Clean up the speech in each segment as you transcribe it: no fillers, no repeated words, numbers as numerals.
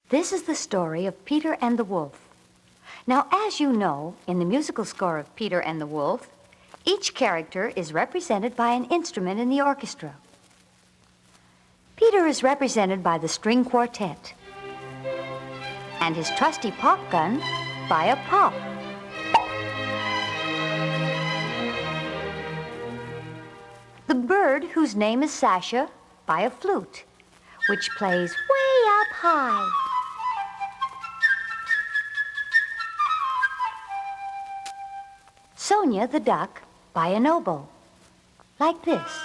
This is the story of Peter and the Wolf. Now, as you know, in the musical score of Peter and the Wolf, each character is represented by an instrument in the orchestra. Peter is represented by the string quartet, and his trusty pop gun by a pop. The bird, whose name is Sasha, by a flute, which plays way up high. Sonia the duck by an oboe, like this.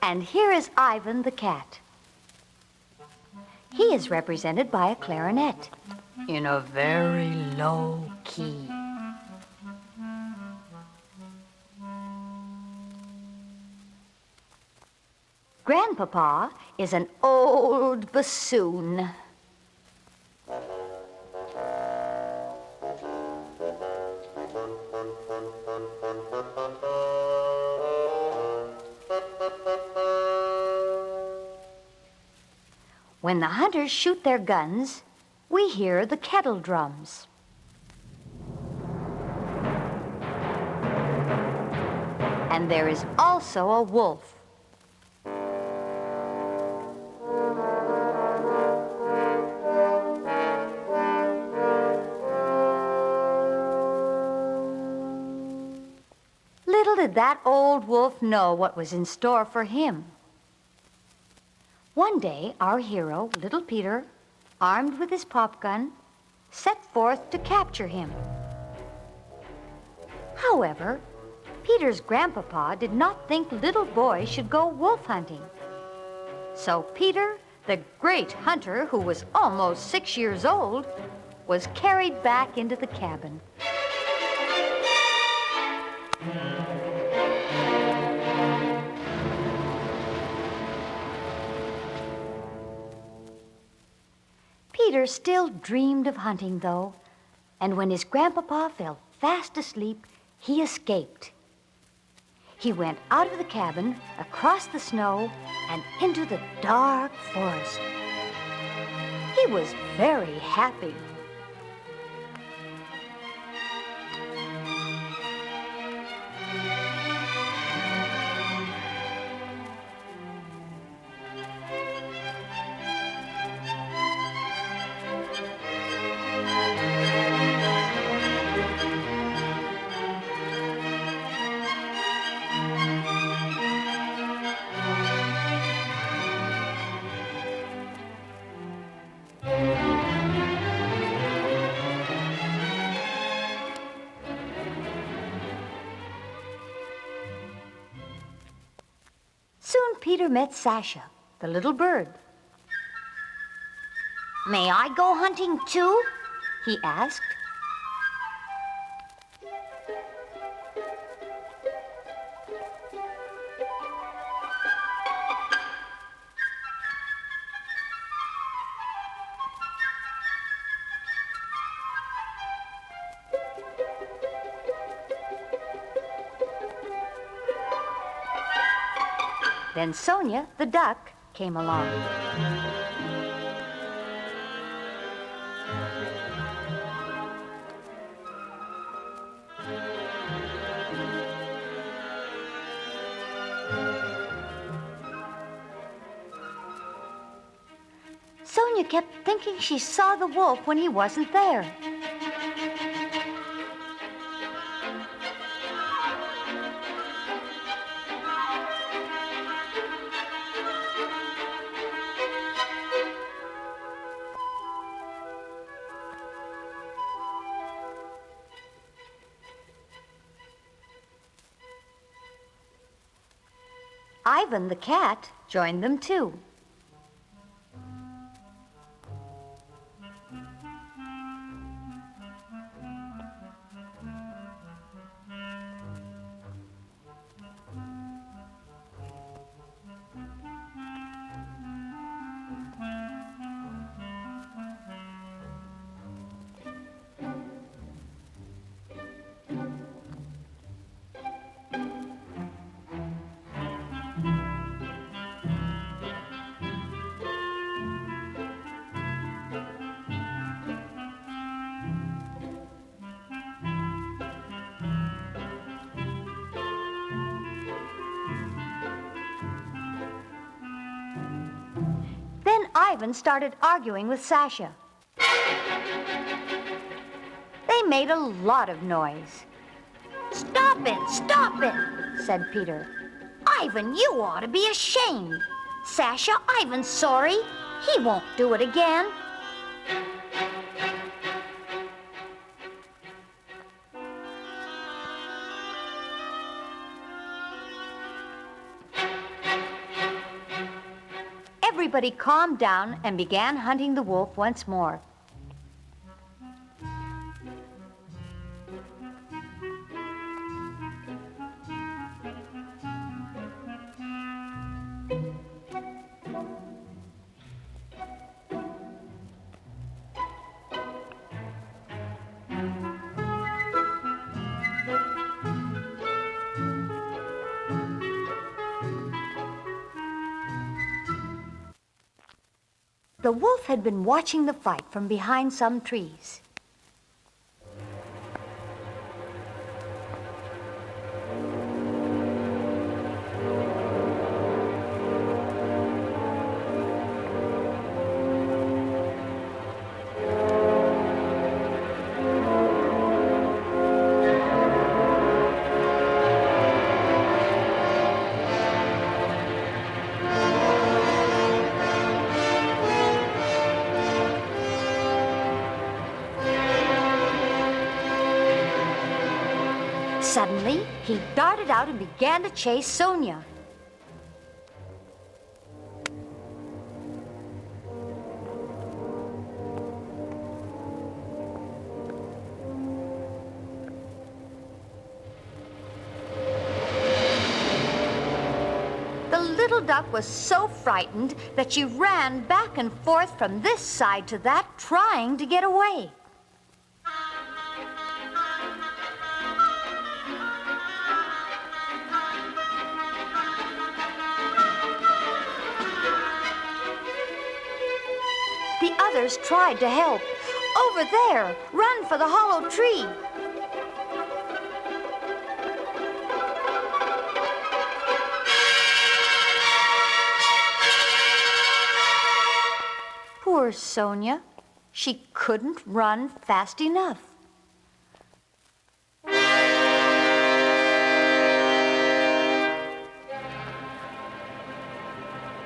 And here is Ivan the cat. He is represented by a clarinet in a very low key. Grandpapa is an old bassoon. When the hunters shoot their guns, we hear the kettle drums. And there is also a wolf. Little did that old wolf know what was in store for him. One day, our hero, little Peter, armed with his pop gun, set forth to capture him. However, Peter's grandpapa did not think little boys should go wolf hunting. So Peter, the great hunter who was almost 6 years old, was carried back into the cabin. Peter still dreamed of hunting, though, and when his grandpapa fell fast asleep, he escaped. He went out of the cabin, across the snow, and into the dark forest. He was very happy. Soon Peter met Sasha, the little bird. "May I go hunting too?" he asked. Then Sonia, the duck, came along. Sonia kept thinking she saw the wolf when he wasn't there. Ivan the cat joined them too. Ivan started arguing with Sasha. They made a lot of noise. "Stop it, said Peter. "Ivan, you ought to be ashamed. Sasha, Ivan's sorry. He won't do it again." Everybody calmed down and began hunting the wolf once more. The wolf had been watching the fight from behind some trees. Suddenly, he darted out and began to chase Sonia. The little duck was so frightened that she ran back and forth from this side to that, trying to get away. The others tried to help. "Over there! Run for the hollow tree!" Poor Sonia. She couldn't run fast enough.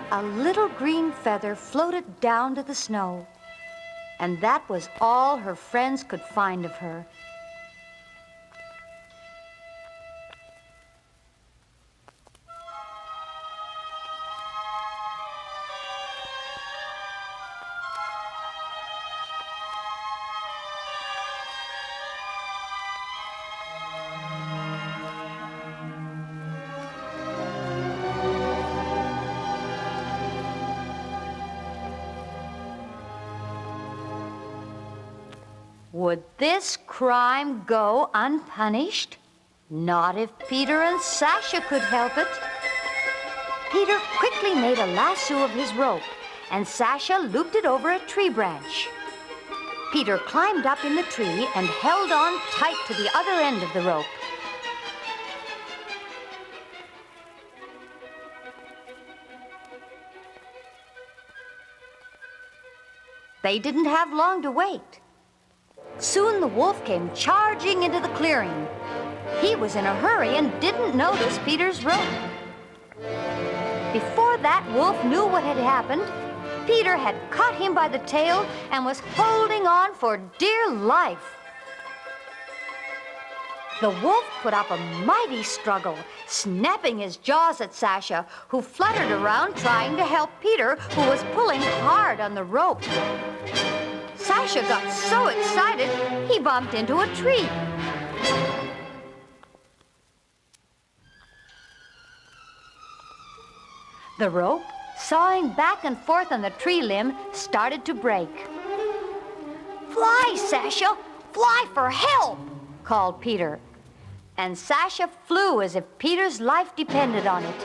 A little green feather floated down to the snow, and that was all her friends could find of her. Would this crime go unpunished? Not if Peter and Sasha could help it. Peter quickly made a lasso of his rope, and Sasha looped it over a tree branch. Peter climbed up in the tree and held on tight to the other end of the rope. They didn't have long to wait. Soon the wolf came charging into the clearing. He was in a hurry and didn't notice Peter's rope. Before that wolf knew what had happened, Peter had caught him by the tail and was holding on for dear life. The wolf put up a mighty struggle, snapping his jaws at Sasha, who fluttered around trying to help Peter, who was pulling hard on the rope. Sasha got so excited, he bumped into a tree. The rope, sawing back and forth on the tree limb, started to break. "Fly, Sasha! Fly for help!" called Peter. And Sasha flew as if Peter's life depended on it.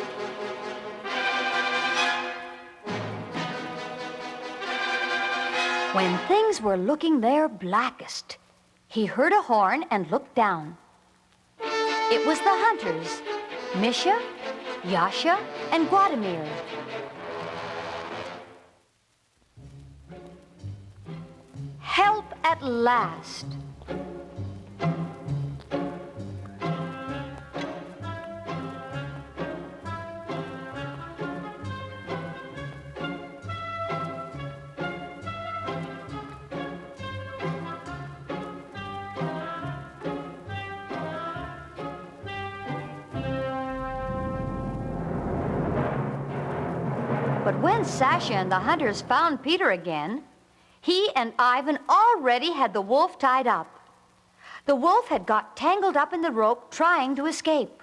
When things were looking their blackest, he heard a horn and looked down. It was the hunters, Misha, Yasha, and Guadimir. at last. But when Sasha and the hunters found Peter again, he and Ivan already had the wolf tied up. The wolf had got tangled up in the rope trying to escape.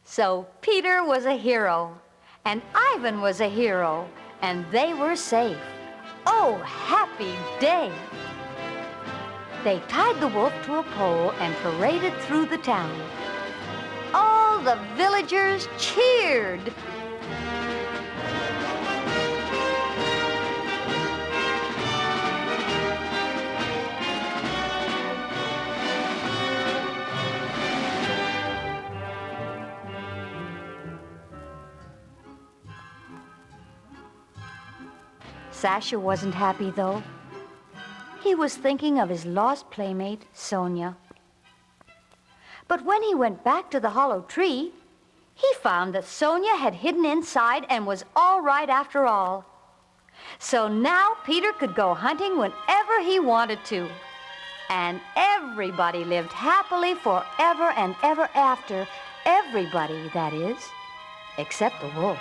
So Peter was a hero, and Ivan was a hero, and they were safe. Oh, happy day! They tied the wolf to a pole and paraded through the town. All the villagers cheered. Sasha wasn't happy, though. He was thinking of his lost playmate, Sonia. But when he went back to the hollow tree, he found that Sonia had hidden inside and was all right after all. So now Peter could go hunting whenever he wanted to. And everybody lived happily forever and ever after. Everybody, that is, except the wolf.